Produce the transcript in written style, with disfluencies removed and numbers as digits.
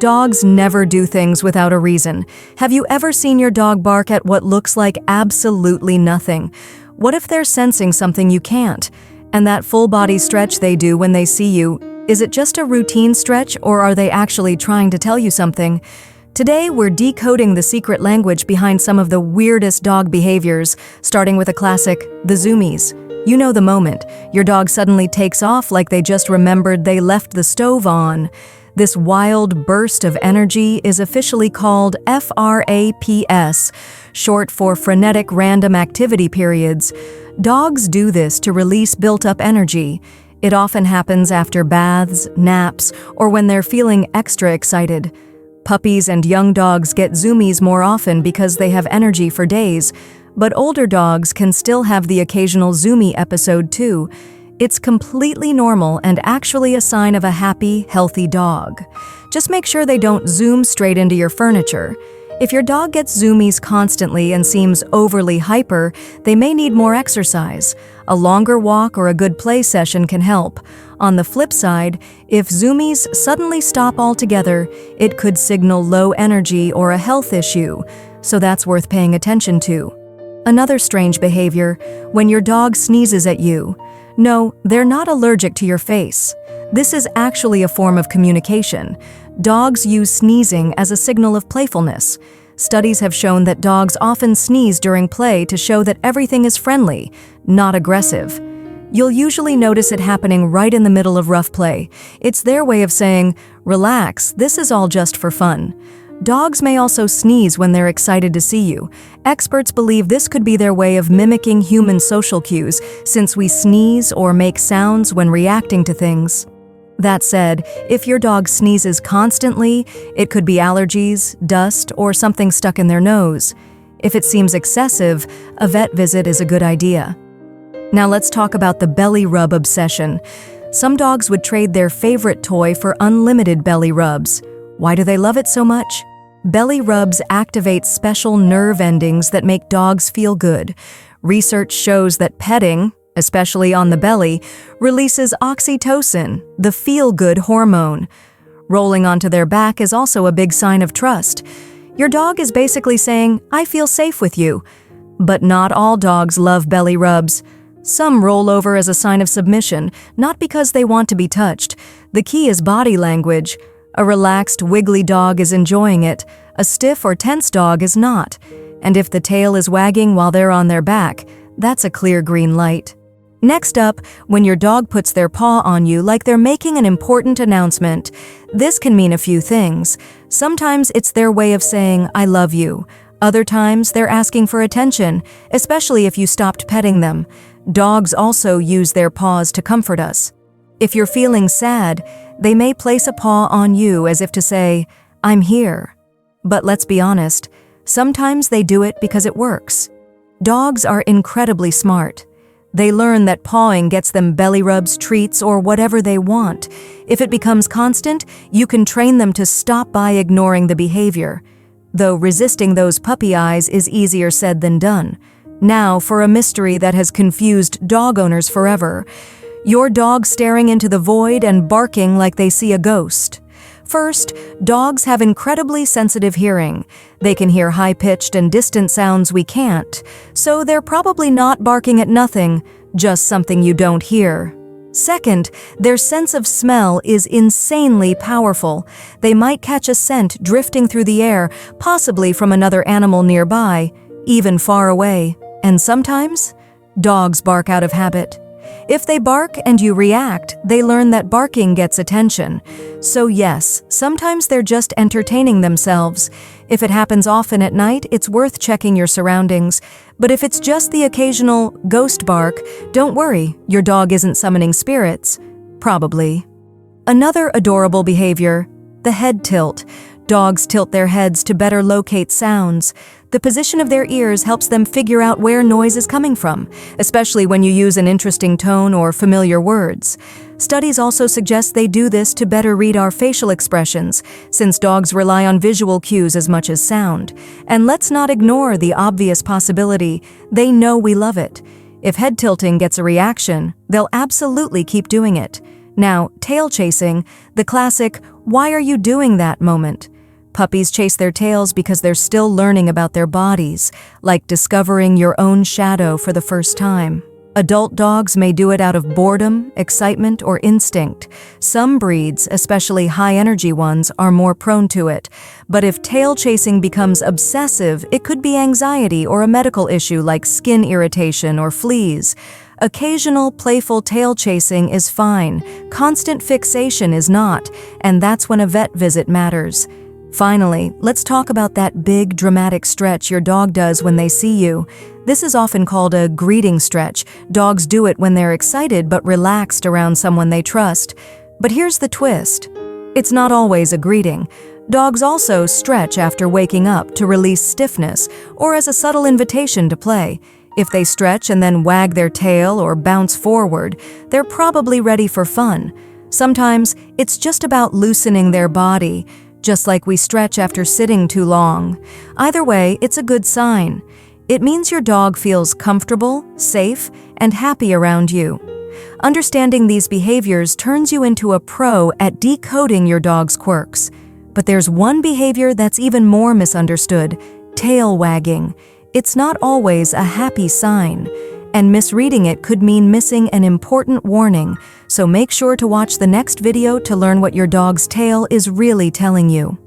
Dogs never do things without a reason. Have you ever seen your dog bark at what looks like absolutely nothing? What if they're sensing something you can't? And that full body stretch they do when they see you, is it just a routine stretch, or are they actually trying to tell you something? Today, we're decoding the secret language behind some of the weirdest dog behaviors, starting with a classic, the Zoomies. You know the moment. Your dog suddenly takes off like they just remembered they left the stove on. This wild burst of energy is officially called FRAPS, short for frenetic random activity periods. Dogs do this to release built-up energy. It often happens after baths, naps, or when they're feeling extra excited. Puppies and young dogs get Zoomies more often because they have energy for days, but older dogs can still have the occasional Zoomie episode too. It's completely normal and actually a sign of a happy, healthy dog. Just make sure they don't zoom straight into your furniture. If your dog gets Zoomies constantly and seems overly hyper, they may need more exercise. A longer walk or a good play session can help. On the flip side, if Zoomies suddenly stop altogether, it could signal low energy or a health issue, so that's worth paying attention to. Another strange behavior, when your dog sneezes at you. No, they're not allergic to your face. This is actually a form of communication. Dogs use sneezing as a signal of playfulness. Studies have shown that dogs often sneeze during play to show that everything is friendly, not aggressive. You'll usually notice it happening right in the middle of rough play. It's their way of saying, "Relax, this is all just for fun." Dogs may also sneeze when they're excited to see you. Experts believe this could be their way of mimicking human social cues, since we sneeze or make sounds when reacting to things. That said, if your dog sneezes constantly, it could be allergies, dust, or something stuck in their nose. If it seems excessive, a vet visit is a good idea. Now let's talk about the belly rub obsession. Some dogs would trade their favorite toy for unlimited belly rubs. Why do they love it so much? Belly rubs activate special nerve endings that make dogs feel good. Research shows that petting, especially on the belly, releases oxytocin, the feel-good hormone. Rolling onto their back is also a big sign of trust. Your dog is basically saying, "I feel safe with you." But not all dogs love belly rubs. Some roll over as a sign of submission, not because they want to be touched. The key is body language. A relaxed, wiggly dog is enjoying it. A stiff or tense dog is not. And if the tail is wagging while they're on their back, that's a clear green light. Next up, when your dog puts their paw on you like they're making an important announcement. This can mean a few things. Sometimes it's their way of saying, "I love you." Other times, they're asking for attention, especially if you stopped petting them. Dogs also use their paws to comfort us. If you're feeling sad, they may place a paw on you as if to say, "I'm here." But let's be honest, sometimes they do it because it works. Dogs are incredibly smart. They learn that pawing gets them belly rubs, treats, or whatever they want. If it becomes constant, you can train them to stop by ignoring the behavior. Though resisting those puppy eyes is easier said than done. Now for a mystery that has confused dog owners forever. Your dog staring into the void and barking like they see a ghost. First, dogs have incredibly sensitive hearing. They can hear high-pitched and distant sounds we can't, so they're probably not barking at nothing, just something you don't hear. Second, their sense of smell is insanely powerful. They might catch a scent drifting through the air, possibly from another animal nearby, even far away. And sometimes, dogs bark out of habit. If they bark and you react, they learn that barking gets attention. So yes, sometimes they're just entertaining themselves. If it happens often at night, it's worth checking your surroundings. But if it's just the occasional ghost bark, don't worry, your dog isn't summoning spirits. Probably. Another adorable behavior, the head tilt. Dogs tilt their heads to better locate sounds. The position of their ears helps them figure out where noise is coming from, especially when you use an interesting tone or familiar words. Studies also suggest they do this to better read our facial expressions, since dogs rely on visual cues as much as sound. And let's not ignore the obvious possibility, they know we love it. If head tilting gets a reaction, they'll absolutely keep doing it. Now, tail chasing, the classic, "why are you doing that" moment. Puppies chase their tails because they're still learning about their bodies, like discovering your own shadow for the first time. Adult dogs may do it out of boredom, excitement, or instinct. Some breeds, especially high-energy ones, are more prone to it. But if tail chasing becomes obsessive, it could be anxiety or a medical issue like skin irritation or fleas. Occasional, playful tail chasing is fine. Constant fixation is not, and that's when a vet visit matters. Finally, let's talk about that big, dramatic stretch your dog does when they see you. This is often called a greeting stretch. Dogs do it when they're excited but relaxed around someone they trust. But here's the twist. It's not always a greeting. Dogs also stretch after waking up to release stiffness or as a subtle invitation to play. If they stretch and then wag their tail or bounce forward, they're probably ready for fun. Sometimes it's just about loosening their body, just like we stretch after sitting too long. Either way, it's a good sign. It means your dog feels comfortable, safe, and happy around you. Understanding these behaviors turns you into a pro at decoding your dog's quirks. But there's one behavior that's even more misunderstood: tail wagging. It's not always a happy sign, and misreading it could mean missing an important warning, so make sure to watch the next video to learn what your dog's tail is really telling you.